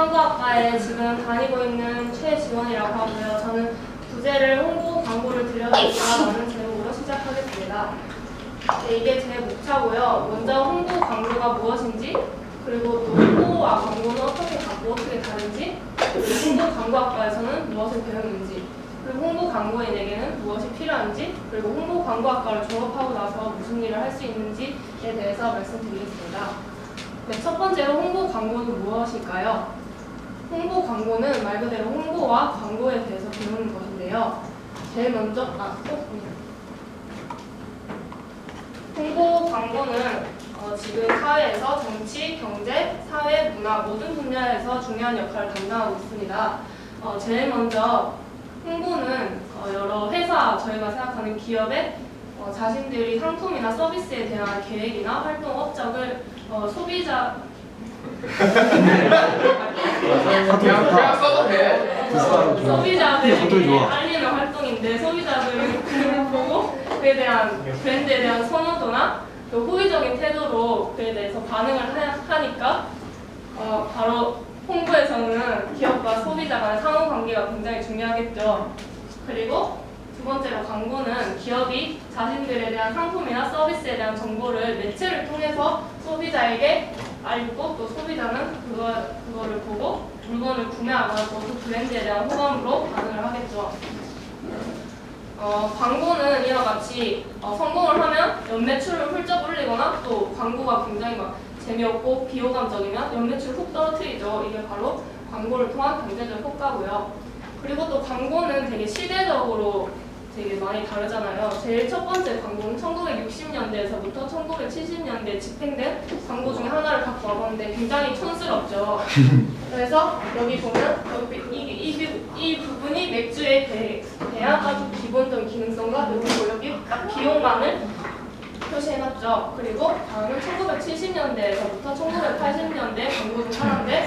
홍보광고학과에 지금 다니고 있는 최지원이라고 하고요. 저는 부제를 홍보 광고를 들려드리다라는 제목으로 시작하겠습니다. 네, 이게 제 목차고요. 먼저 홍보 광고가 무엇인지, 그리고 또 홍보와 광고는 어떻게 다른지, 그리고 홍보 광고학과에서는 무엇을 배우는지, 그리고 홍보 광고인에게는 무엇이 필요한지, 그리고 홍보 광고학과를 졸업하고 나서 무슨 일을 할 수 있는지에 대해서 말씀드리겠습니다. 네, 첫 번째로 홍보 광고는 무엇일까요? 홍보 광고는 말 그대로 홍보와 광고에 대해서 배우는 것인데요. 제일 먼저 홍보 광고는 지금 사회에서 정치, 경제, 사회, 문화 모든 분야에서 중요한 역할을 담당하고 있습니다. 제일 먼저 홍보는 여러 회사, 저희가 생각하는 기업의 자신들이 상품이나 서비스에 대한 계획이나 활동 업적을 소비자 그냥 써도 돼. 소비자들에게 알리는 활동인데, 소비자들이 그걸 보고 그에 대한 브랜드에 대한 선호도나 또 호의적인 태도로 그에 대해서 반응을 하니까 바로 홍보에서는 기업과 소비자 간의 상호관계가 굉장히 중요하겠죠. 그리고 두 번째로 광고는 기업이 자신들에 대한 상품이나 서비스에 대한 정보를 매체를 통해서 소비자에게 알리고, 또 소비자는 그거를 보고 물건을 구매하거나 그 브랜드에 대한 호감으로 반응을 하겠죠. 광고는 이와 같이 성공을 하면 연매출을 훌쩍 올리거나, 또 광고가 굉장히 재미없고 비호감적이면 연매출을 훅 떨어뜨리죠. 이게 바로 광고를 통한 경제적 효과고요. 그리고 또 광고는 되게 시대적으로 되게 많이 다르잖아요. 제일 첫 번째 광고는 1960년대에서부터 1970년대에 집행된 광고 중에 하나를 갖고 와봤는데 굉장히 촌스럽죠. 그래서 여기 보면 이 부분이 맥주에 대한 아주 기본적인 기능성과 여기 딱 비용만을 표시해놨죠. 그리고 다음은 1970년대에서부터 1980년대 광고 중 하나인데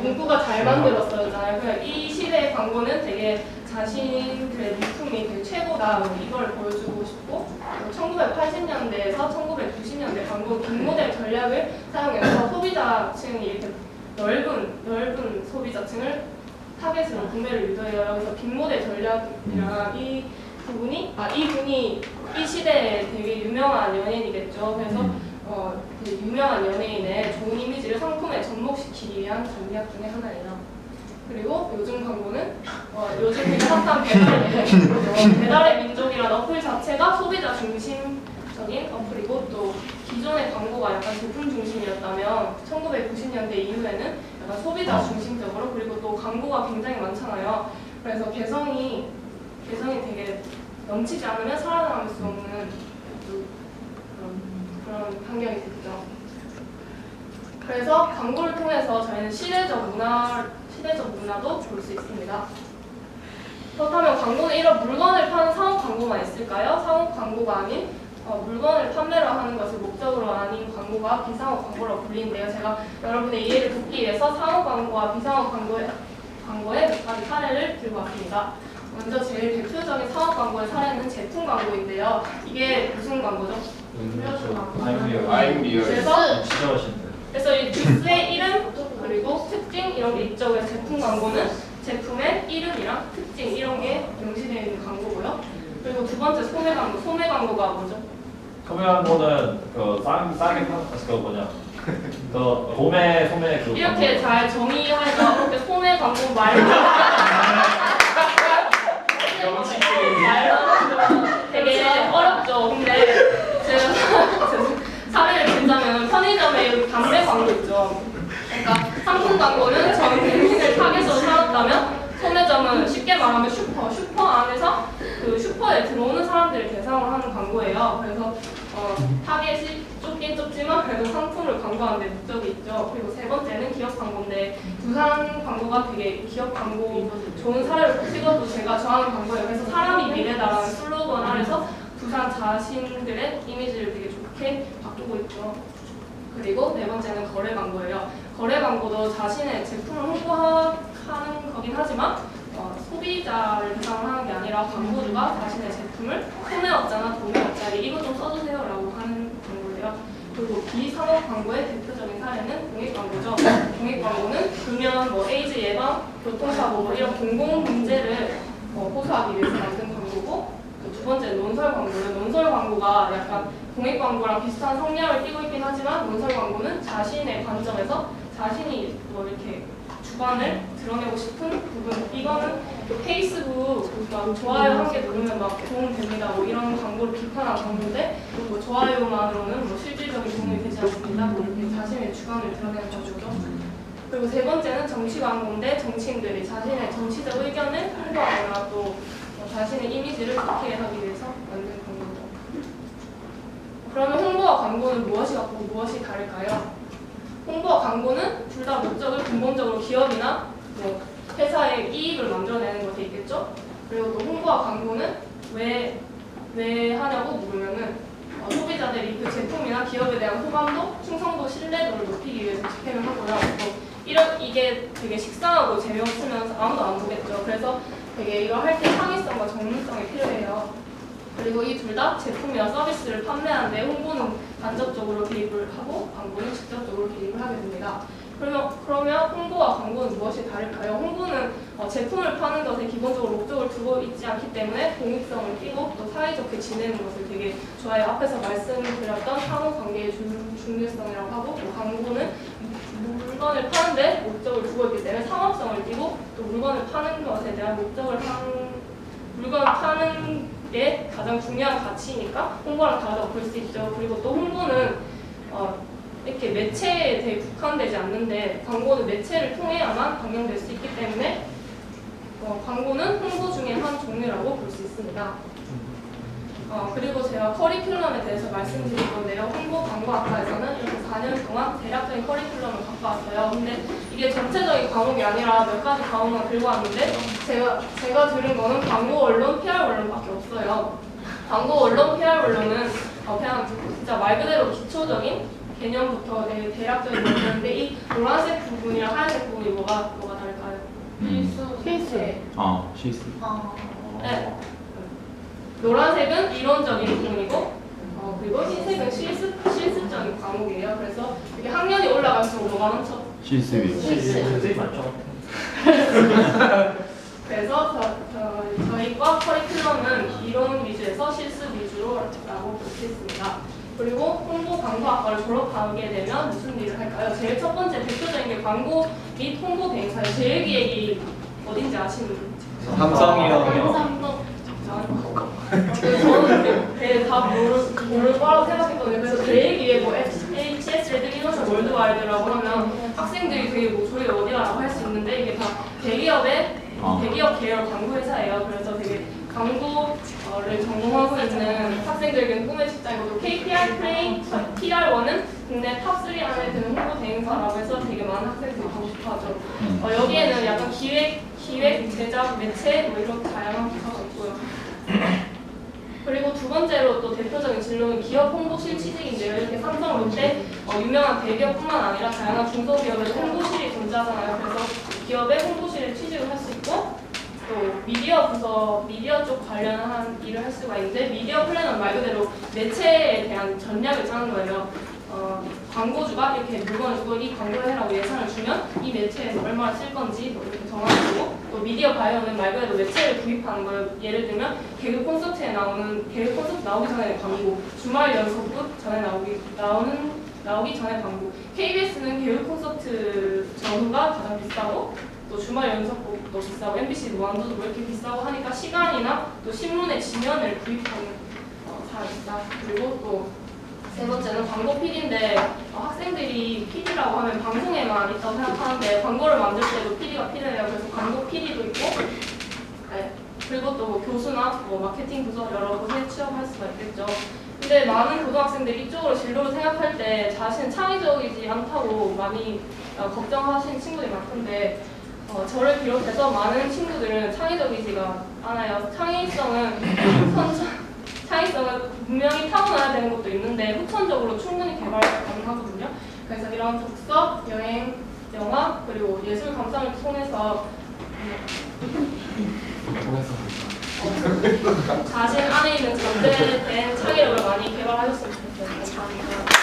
문구가 잘 만들었어요. 그러니까 이 시대의 광고는 되게 자신들의 물품이 되게 최고다, 이걸 보여주고 싶고, 1980년대에서 1990년대 광고 빅모델 전략을 사용해서 소비자층이 이렇게 넓은 소비자층을 타겟으로 구매를 유도해요. 여기서 빅모델 전략이란 이 분이 이 시대에 되게 유명한 연예인이겠죠. 그래서 그 유명한 연예인의 좋은 이미지를 상품에 접목시키기 위한 전략 중에 하나예요. 그리고 요즘 광고는 요즘 되게 핫한 배달의 민족이라는 어플 자체가 소비자 중심적인 어플이고, 또 기존의 광고가 약간 제품 중심이었다면 1990년대 이후에는 약간 소비자 중심적으로, 그리고 또 광고가 굉장히 많잖아요. 그래서 개성이 되게 넘치지 않으면 살아남을 수 없는 그런 환경이 됐죠. 그래서 광고를 통해서 저희는 시대적 문화도 볼 수 있습니다. 그렇다면 광고는 이런 물건을 파는 상업 광고만 있을까요? 상업 광고가 아닌 물건을 판매를 하는 것을 목적으로 아닌 광고가 비상업 광고라고 불리는데요. 제가 여러분의 이해를 돕기 위해서 상업 광고와 비상업 광고의 몇 가지 사례를 들고 왔습니다. 먼저 제일 대표적인 상업 광고의 사례는 제품 광고인데요. 이게 무슨 광고죠? 그래서 이 주스의 이름 그리고 특징 이런 게 있죠. 그래서 제품 광고는 제품의 이름이랑 특징 이런 게 명시되어 있는 광고고요. 그리고 두 번째 소매 광고. 소매 광고가 뭐죠? 소매 광고는 싸게 소매 이렇게 잘 정의하죠. 이렇게 소매 광고 말로 되게 어렵죠. 근데 제가 사례를 들자면 편의점에 여기 담배 광고 있죠. 그러니까 상품 광고는 전 국민을 타겟으로 삼았다면, 소매점은 쉽게 말하면 슈퍼 안에서 그 슈퍼에 들어오는 사람들을 대상으로 하는 광고예요. 그래서 타겟이 좁긴 좁지만 그래도 상품을 광고하는 데 목적이 있죠. 그리고 세 번째는 기업 광고인데, 부산 광고가 되게 기업 광고 좋은 사례를 꼭 찍어도 제가 좋아하는 광고예요. 그래서 사람이 미래다라는 슬로건 아래서 부산 자신들의 이미지를 되게 좋게 바꾸고 있죠. 그리고 네 번째는 거래 광고예요. 거래 광고도 자신의 제품을 홍보하는 거긴 하지만 소비자를 대상으로 하는 게 아니라 광고주가 자신의 제품을 소매업자나 도매업자에게 이거 좀 써주세요 라고 하는 광고예요. 그리고 비상업 광고의 대표적인 사례는 공익 광고죠. 공익 광고는 금연, 뭐 에이즈 예방, 교통사고 뭐 이런 공공 문제를 호소하기 위해서 만든 광고고, 두 번째 논설 광고는 논설 광고가 약간 공익 광고랑 비슷한 성향을 띠고 있긴 하지만 논설 광고는 자신의 관점에서 자신이 뭐 이렇게 주관을 드러내고 싶은 부분, 이거는 페이스북 막 좋아요 한 개 누르면 막 도움 됩니다 뭐 이런 광고를 비판한 광고인데, 뭐 좋아요만으로는 뭐 실질적인 도움이 되지 않습니다 뭐 이렇게 자신의 주관을 드러내는 광고죠. 그리고 세 번째는 정치 광고인데, 정치인들이 자신의 정치적 의견을 홍보하거나 또 자신의 이미지를 좋게 하기 위해서 만든 광고죠. 그러면 홍보와 광고는 무엇이 같고 무엇이 다를까요? 홍보와 광고는 둘 다 목적을 근본적으로 기업이나 뭐 회사의 이익을 만들어내는 것에 있겠죠. 그리고 또 홍보와 광고는 왜 하냐고 물으면은 소비자들이 그 제품이나 기업에 대한 호감도, 충성도, 신뢰도를 높이기 위해서 집행을 하고요. 또 이게 되게 식상하고 재미없으면 아무도 안 보겠죠. 그래서 되게 이거 할 때 창의성과 전문성이 필요해요. 그리고 이 둘 다 제품이나 서비스를 판매하는데 홍보는 간접적으로 개입을 하고 광고는 직접적으로 개입을 하게 됩니다. 그러면 홍보와 광고는 무엇이 다를까요? 홍보는 제품을 파는 것에 기본적으로 목적을 두고 있지 않기 때문에 공익성을 띠고 또 사이좋게 지내는 것을 되게 좋아해요. 앞에서 말씀드렸던 상호관계의 중요성이라고 하고, 또 광고는 물건을 파는데 목적을 두고 있기 때문에 상업성을 띠고, 또 물건을 파는 것에 대한 물건을 파는 게 가장 중요한 가치이니까 홍보랑 다르다고 볼 수 있죠. 그리고 또 홍보는 이렇게 매체에 되게 국한되지 않는데, 광고는 매체를 통해야만 방영될 수 있기 때문에 광고는 홍보 중에 한 종류라고 볼 수 있습니다. 그리고 제가 커리큘럼에 대해서 말씀드릴 건데요. 홍보 광고학과에서는 이렇게 4년 동안 대략적인 커리큘럼을 갖고 왔어요. 근데 이게 전체적인 과목이 아니라 몇 가지 과목만 들고 왔는데, 제가 들은 거는 광고 원론, PR 원론밖에 없어요. 광고 원론, PR 원론은 그냥 진짜 말 그대로 기초적인 개념부터 대략적인 거였는데, 이 노란색 부분이랑 하얀색 부분이 뭐가 다를까요? 필수. 실수. 네. 노란색은 이론적인 부분이고, 그리고 흰색은 실습적인 과목이에요. 그래서 이렇게 학년이 올라갈수록 뭐가 많죠? 실습이. 실습. 많죠. 그래서 저희과 커리큘럼은 이론 위주에서 실습 위주로라고 볼 수 있습니다. 그리고 홍보 광고학과를 졸업하게 되면 무슨 일을 할까요? 제일 첫 번째 대표적인 게 광고 및 홍보 대행사예요. 제일 기획이 어딘지 아시는 분? 삼성이요. 저는 다 모를 거라고 생각했거든요. 그래서 제일기획 뭐 HS, 레드, 이노션, 월드와이드라고 하면 학생들이 되게 뭐 저희 어디라고 할 수 있는데, 이게 다 대기업 계열 광고 회사예요. 그래서 되게 광고를 전공하고 있는 학생들에게는 꿈의 직장이고, 또 KPR 프레임, PR1은 국내 탑3 안에 드는 홍보 대행사라고 해서 되게 많은 학생들이 가고 싶어 하죠. 여기에는 약간 기획, 제작, 매체 뭐 이런 다양한 부서가 있고요. 그리고 두 번째로 또 대표적인 진로는 기업 홍보실 취직인데요. 이렇게 삼성, 롯데 유명한 대기업뿐만 아니라 다양한 중소기업에도 홍보실이 존재하잖아요. 그래서 기업의 홍보실에 취직을 할 수 있고, 또 미디어 부서, 미디어 쪽 관련한 일을 할 수가 있는데, 미디어 플래너는 말 그대로 매체에 대한 전략을 짜는 거예요. 광고주가 이렇게 물건을 주고 이 광고를 해라고 예산을 주면 이 매체에서 얼마나 쓸 건지 뭐 이렇게 정하고, 또 미디어 바이어는 말 그대로 매체를 구입하는 거예요. 예를 들면 개그 콘서트 나오기 전에 광고, 주말 연속극 전에 나오기 전에 광고. KBS는 개그 콘서트 전후가 가장 비싸고, 또 주말 연속극도 비싸고, MBC 무한도도 뭐 이렇게 비싸고 하니까 시간이나 또 신문의 지면을 구입하는 사람이다. 그리고 또 세 번째는 광고 PD인데, 학생들이 PD라고 하면 방송에만 있다고 생각하는데 광고를 만들 때도 PD가 필요해요. 그래서 광고 PD도 있고, 네. 그리고 또 뭐 교수나 뭐 마케팅 부서 여러 곳에 취업할 수가 있겠죠. 근데 많은 고등학생들이 이쪽으로 진로를 생각할 때 자신은 창의적이지 않다고 많이 걱정하시는 친구들이 많던데, 저를 비롯해서 많은 친구들은 창의적이지가 않아요. 창의성은 분명히 타고나야 되는 것도 있는데 후천적으로 충분히 개발 가능하거든요. 그래서 이런 독서, 여행, 영화, 그리고 예술 감상을 통해서 자신 안에 있는 잠재된 창의력을 많이 개발하셨으면 좋겠어요. 감사합니다.